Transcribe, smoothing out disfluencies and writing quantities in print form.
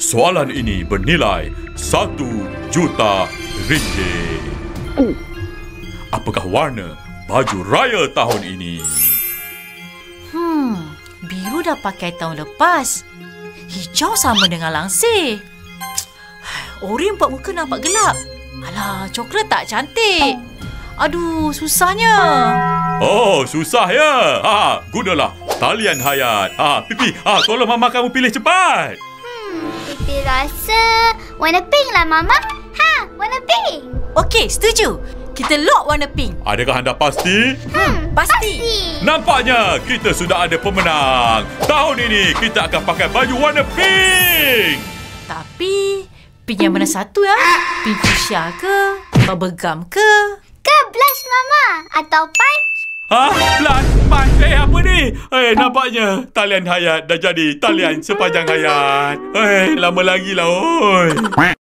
Soalan ini bernilai RM1 juta. Apakah warna baju raya tahun ini? Biru dah pakai tahun lepas. Hijau sama dengan langsir. Oranye buat muka nampak gelap. Alah, coklat tak cantik. Aduh, susahnya. Oh, susah ya. Gunalah talian hayat. Pipi, tolong mama kamu pilih cepat. Pipi rasa warna pink lah, Mama. Warna pink. Okey, setuju. Kita lock warna pink. Adakah anda pasti? Pasti. Nampaknya kita sudah ada pemenang. Tahun ini kita akan pakai baju warna pink. Tapi, pink yang mana satu ya? Pink fuchsia ke? Bubblegum ke? Ke blush, Mama? Atau punch? Blush. Apa ni? Nampaknya talian hayat dah jadi talian sepanjang hayat. Lama lagi lah, oi.